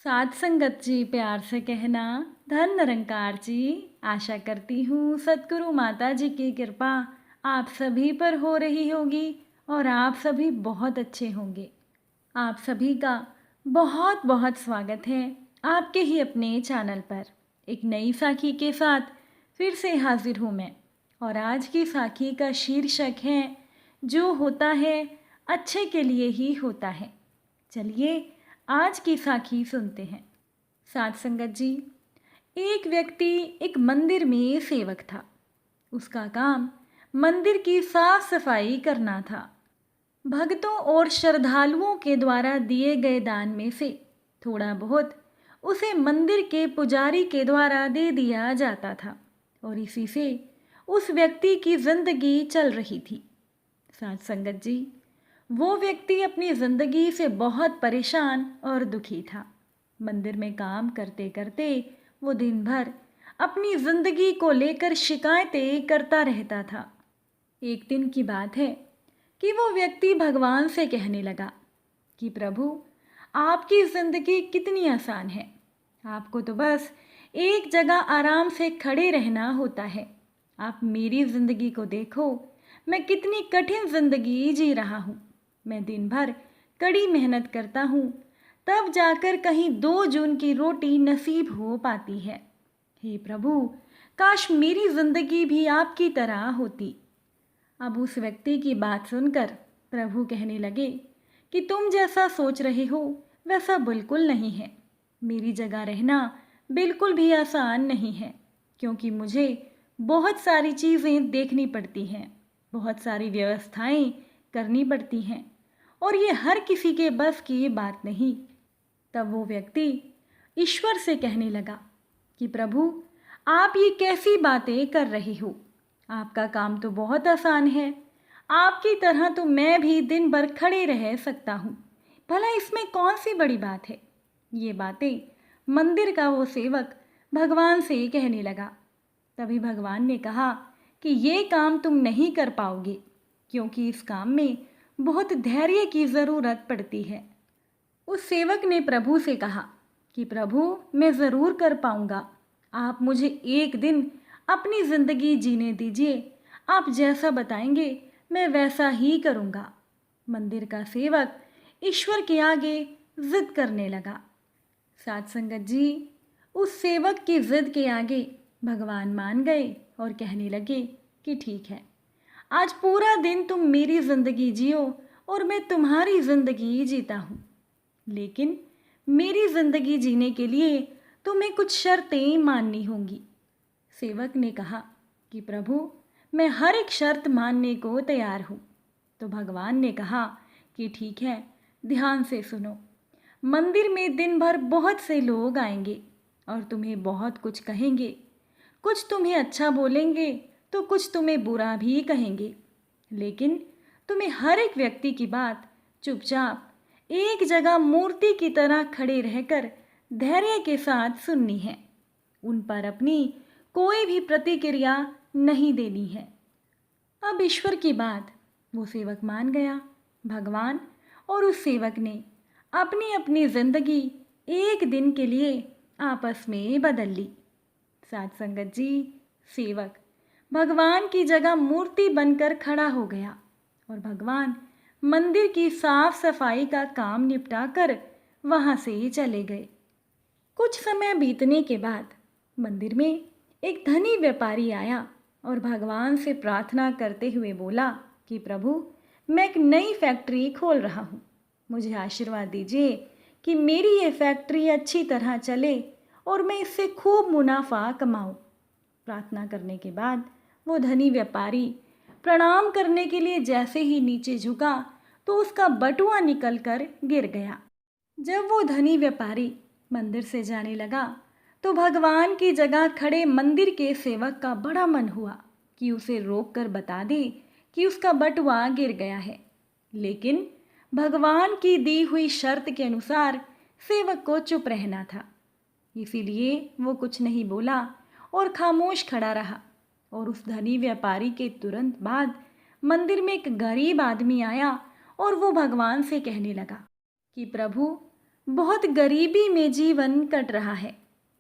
साध संगत जी प्यार से कहना, धन निरंकार जी। आशा करती हूँ सतगुरु माता जी की कृपा आप सभी पर हो रही होगी और आप सभी बहुत अच्छे होंगे। आप सभी का बहुत बहुत स्वागत है आपके ही अपने चैनल पर। एक नई साखी के साथ फिर से हाजिर हूँ मैं, और आज की साखी का शीर्षक है जो होता है अच्छे के लिए ही होता है। चलिए आज की साखी सुनते हैं। साध संगत जी, एक व्यक्ति एक मंदिर में सेवक था। उसका काम मंदिर की साफ सफाई करना था। भक्तों और श्रद्धालुओं के द्वारा दिए गए दान में से थोड़ा बहुत उसे मंदिर के पुजारी के द्वारा दे दिया जाता था, और इसी से उस व्यक्ति की जिंदगी चल रही थी। साध संगत जी, वो व्यक्ति अपनी ज़िंदगी से बहुत परेशान और दुखी था। मंदिर में काम करते करते वो दिन भर अपनी ज़िंदगी को लेकर शिकायतें करता रहता था। एक दिन की बात है कि वो व्यक्ति भगवान से कहने लगा कि प्रभु, आपकी ज़िंदगी कितनी आसान है। आपको तो बस एक जगह आराम से खड़े रहना होता है। आप मेरी ज़िंदगी को देखो, मैं कितनी कठिन ज़िंदगी जी रहा हूँ। मैं दिन भर कड़ी मेहनत करता हूँ, तब जाकर कहीं 2 जून की रोटी नसीब हो पाती है। हे प्रभु, काश मेरी ज़िंदगी भी आपकी तरह होती। अब उस व्यक्ति की बात सुनकर प्रभु कहने लगे कि तुम जैसा सोच रहे हो वैसा बिल्कुल नहीं है। मेरी जगह रहना बिल्कुल भी आसान नहीं है, क्योंकि मुझे बहुत सारी चीज़ें देखनी पड़ती हैं, बहुत सारी व्यवस्थाएं करनी पड़ती हैं, और ये हर किसी के बस की बात नहीं। तब वो व्यक्ति ईश्वर से कहने लगा कि प्रभु, आप ये कैसी बातें कर रहे हो। आपका काम तो बहुत आसान है। आपकी तरह तो मैं भी दिन भर खड़े रह सकता हूँ। भला इसमें कौन सी बड़ी बात है। ये बातें मंदिर का वो सेवक भगवान से कहने लगा। तभी भगवान ने कहा कि ये काम तुम नहीं कर पाओगे, क्योंकि इस काम में बहुत धैर्य की ज़रूरत पड़ती है। उस सेवक ने प्रभु से कहा कि प्रभु, मैं ज़रूर कर पाऊँगा। आप मुझे एक दिन अपनी ज़िंदगी जीने दीजिए। आप जैसा बताएंगे मैं वैसा ही करूँगा। मंदिर का सेवक ईश्वर के आगे जिद करने लगा। साध संगत जी, उस सेवक की जिद के आगे भगवान मान गए और कहने लगे कि ठीक है, आज पूरा दिन तुम मेरी ज़िंदगी जियो और मैं तुम्हारी ज़िंदगी जीता हूँ। लेकिन मेरी ज़िंदगी जीने के लिए तुम्हें कुछ शर्तें माननी होंगी। सेवक ने कहा कि प्रभु, मैं हर एक शर्त मानने को तैयार हूँ। तो भगवान ने कहा कि ठीक है, ध्यान से सुनो। मंदिर में दिन भर बहुत से लोग आएंगे और तुम्हें बहुत कुछ कहेंगे। कुछ तुम्हें अच्छा बोलेंगे तो कुछ तुम्हें बुरा भी कहेंगे, लेकिन तुम्हें हर एक व्यक्ति की बात चुपचाप एक जगह मूर्ति की तरह खड़े रहकर धैर्य के साथ सुननी है। उन पर अपनी कोई भी प्रतिक्रिया नहीं देनी है। अब ईश्वर की बात वो सेवक मान गया। भगवान और उस सेवक ने अपनी अपनी जिंदगी एक दिन के लिए आपस में बदल ली। साध संगत जी, सेवक भगवान की जगह मूर्ति बनकर खड़ा हो गया, और भगवान मंदिर की साफ सफाई का काम निपटाकर वहां से चले गए। कुछ समय बीतने के बाद मंदिर में एक धनी व्यापारी आया और भगवान से प्रार्थना करते हुए बोला कि प्रभु, मैं एक नई फैक्ट्री खोल रहा हूँ। मुझे आशीर्वाद दीजिए कि मेरी ये फैक्ट्री अच्छी तरह चले और मैं इससे खूब मुनाफा कमाऊँ। प्रार्थना करने के बाद वो धनी व्यापारी प्रणाम करने के लिए जैसे ही नीचे झुका तो उसका बटुआ निकलकर गिर गया। जब वो धनी व्यापारी मंदिर से जाने लगा तो भगवान की जगह खड़े मंदिर के सेवक का बड़ा मन हुआ कि उसे रोक कर बता दे कि उसका बटुआ गिर गया है, लेकिन भगवान की दी हुई शर्त के अनुसार सेवक को चुप रहना था। इसीलिए वो कुछ नहीं बोला और खामोश खड़ा रहा। और उस धनी व्यापारी के तुरंत बाद मंदिर में एक गरीब आदमी आया और वो भगवान से कहने लगा कि प्रभु, बहुत गरीबी में जीवन कट रहा है,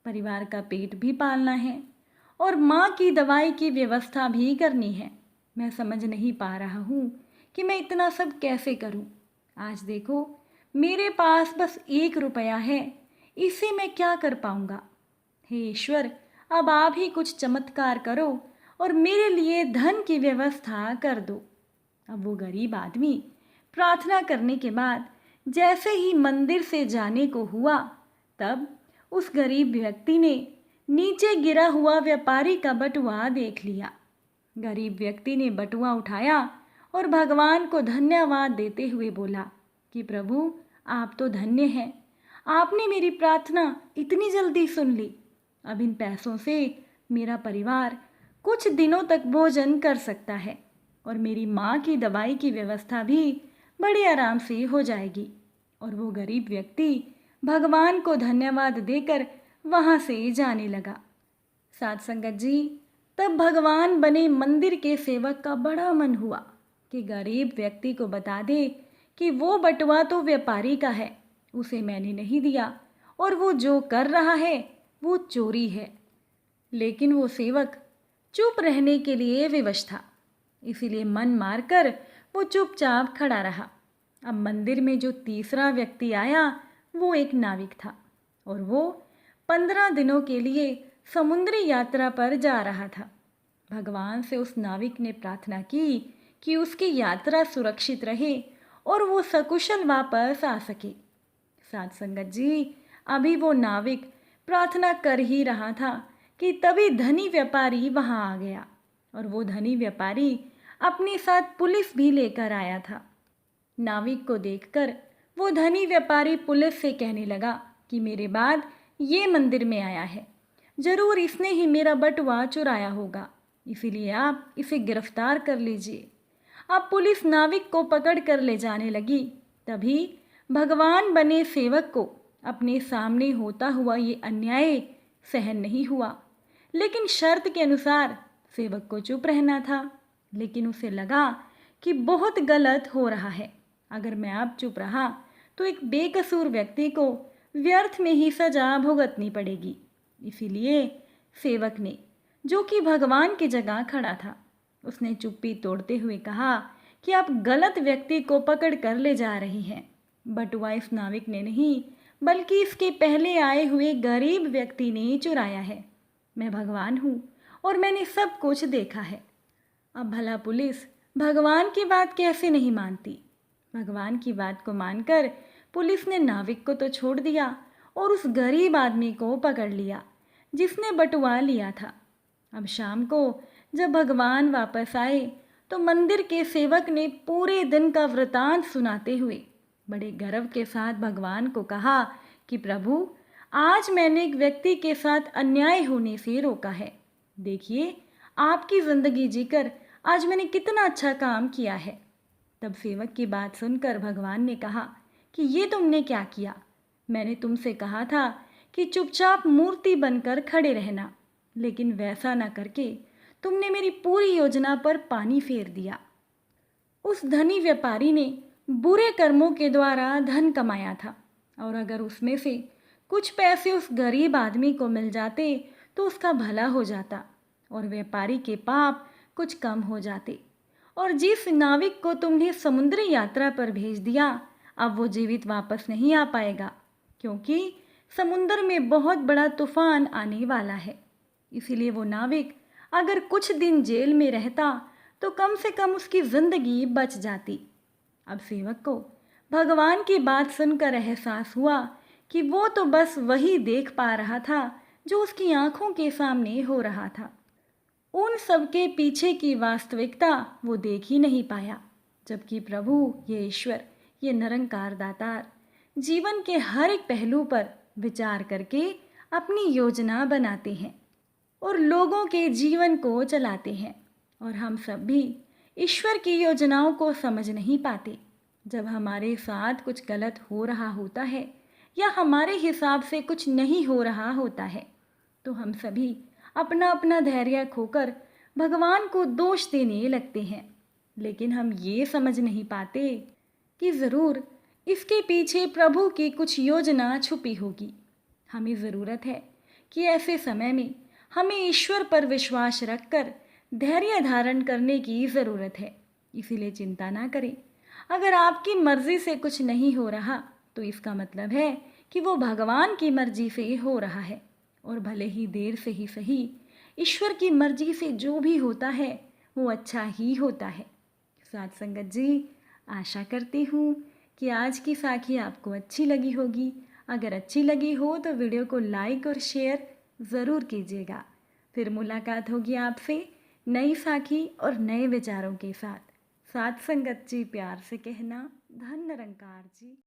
परिवार का पेट भी पालना है और माँ की दवाई की व्यवस्था भी करनी है। मैं समझ नहीं पा रहा हूँ कि मैं इतना सब कैसे करूँ। आज देखो, मेरे पास बस 1 रुपया है, इससे मैं क्या कर पाऊँगा। हे ईश्वर, अब आप ही कुछ चमत्कार करो और मेरे लिए धन की व्यवस्था कर दो। अब वो गरीब आदमी प्रार्थना करने के बाद जैसे ही मंदिर से जाने को हुआ, तब उस गरीब व्यक्ति ने नीचे गिरा हुआ व्यापारी का बटुआ देख लिया। गरीब व्यक्ति ने बटुआ उठाया और भगवान को धन्यवाद देते हुए बोला कि प्रभु, आप तो धन्य हैं, आपने मेरी प्रार्थना इतनी जल्दी सुन ली। अब इन पैसों से मेरा परिवार कुछ दिनों तक भोजन कर सकता है और मेरी माँ की दवाई की व्यवस्था भी बड़े आराम से हो जाएगी। और वो गरीब व्यक्ति भगवान को धन्यवाद देकर वहाँ से जाने लगा। साध संगत जी, तब भगवान बने मंदिर के सेवक का बड़ा मन हुआ कि गरीब व्यक्ति को बता दे कि वो बटुआ तो व्यापारी का है, उसे मैंने नहीं दिया और वो जो कर रहा है वो चोरी है। लेकिन वो सेवक चुप रहने के लिए विवश था, इसीलिए मन मारकर वो चुपचाप खड़ा रहा। अब मंदिर में जो तीसरा व्यक्ति आया वो एक नाविक था और वो 15 दिनों के लिए समुद्री यात्रा पर जा रहा था। भगवान से उस नाविक ने प्रार्थना की कि उसकी यात्रा सुरक्षित रहे और वो सकुशल वापस आ सके। साध संगत जी, अभी वो नाविक प्रार्थना कर ही रहा था कि तभी धनी व्यापारी वहाँ आ गया और वो धनी व्यापारी अपने साथ पुलिस भी लेकर आया था। नाविक को देखकर वो धनी व्यापारी पुलिस से कहने लगा कि मेरे बाद ये मंदिर में आया है, जरूर इसने ही मेरा बटुआ चुराया होगा, इसीलिए आप इसे गिरफ्तार कर लीजिए। अब पुलिस नाविक को पकड़ कर ले जाने लगी। तभी भगवान बने सेवक को अपने सामने होता हुआ ये अन्याय सहन नहीं हुआ, लेकिन शर्त के अनुसार सेवक को चुप रहना था। लेकिन उसे लगा कि बहुत गलत हो रहा है, अगर मैं अब चुप रहा तो एक बेकसूर व्यक्ति को व्यर्थ में ही सजा भुगतनी पड़ेगी। इसीलिए सेवक ने, जो कि भगवान की जगह खड़ा था, उसने चुप्पी तोड़ते हुए कहा कि आप गलत व्यक्ति को पकड़ कर ले जा रही हैं। बटुआ इस नाविक ने नहीं, बल्कि इसके पहले आए हुए गरीब व्यक्ति ने चुराया है। मैं भगवान हूँ और मैंने सब कुछ देखा है। अब भला पुलिस भगवान की बात कैसे नहीं मानती। भगवान की बात को मानकर पुलिस ने नाविक को तो छोड़ दिया और उस गरीब आदमी को पकड़ लिया जिसने बटुआ लिया था। अब शाम को जब भगवान वापस आए तो मंदिर के सेवक ने पूरे दिन का वृतांत सुनाते हुए बड़े गर्व के साथ भगवान को कहा कि प्रभु, आज मैंने एक व्यक्ति के साथ अन्याय होने से रोका है। देखिए, आपकी ज़िंदगी जीकर आज मैंने कितना अच्छा काम किया है। तब सेवक की बात सुनकर भगवान ने कहा कि ये तुमने क्या किया। मैंने तुमसे कहा था कि चुपचाप मूर्ति बनकर खड़े रहना, लेकिन वैसा ना करके तुमने मेरी पूरी योजना पर पानी फेर दिया। उस धनी व्यापारी ने बुरे कर्मों के द्वारा धन कमाया था और अगर उसमें से कुछ पैसे उस गरीब आदमी को मिल जाते तो उसका भला हो जाता और व्यापारी के पाप कुछ कम हो जाते। और जिस नाविक को तुमने समुद्री यात्रा पर भेज दिया, अब वो जीवित वापस नहीं आ पाएगा, क्योंकि समुद्र में बहुत बड़ा तूफान आने वाला है। इसीलिए वो नाविक अगर कुछ दिन जेल में रहता तो कम से कम उसकी ज़िंदगी बच जाती। अब सेवक को भगवान की बात सुनकर एहसास हुआ कि वो तो बस वही देख पा रहा था जो उसकी आंखों के सामने हो रहा था। उन सबके पीछे की वास्तविकता वो देख ही नहीं पाया, जबकि प्रभु, ये ईश्वर, ये निरंकार दातार जीवन के हर एक पहलू पर विचार करके अपनी योजना बनाते हैं और लोगों के जीवन को चलाते हैं। और हम सब भी ईश्वर की योजनाओं को समझ नहीं पाते। जब हमारे साथ कुछ गलत हो रहा होता है या हमारे हिसाब से कुछ नहीं हो रहा होता है तो हम सभी अपना अपना धैर्य खोकर भगवान को दोष देने लगते हैं। लेकिन हम ये समझ नहीं पाते कि ज़रूर इसके पीछे प्रभु की कुछ योजना छुपी होगी। हमें ज़रूरत है कि ऐसे समय में हमें ईश्वर पर विश्वास रखकर धैर्य धारण करने की ज़रूरत है। इसीलिए चिंता ना करें। अगर आपकी मर्ज़ी से कुछ नहीं हो रहा तो इसका मतलब है कि वो भगवान की मर्ज़ी से हो रहा है, और भले ही देर से ही सही, ईश्वर की मर्ज़ी से जो भी होता है वो अच्छा ही होता है। साथ संगत जी, आशा करती हूँ कि आज की साखी आपको अच्छी लगी होगी। अगर अच्छी लगी हो तो वीडियो को लाइक और शेयर ज़रूर कीजिएगा। फिर मुलाकात होगी आपसे नई साखी और नए विचारों के साथ। साथ संगत जी, प्यार से कहना, धन निरंकार जी।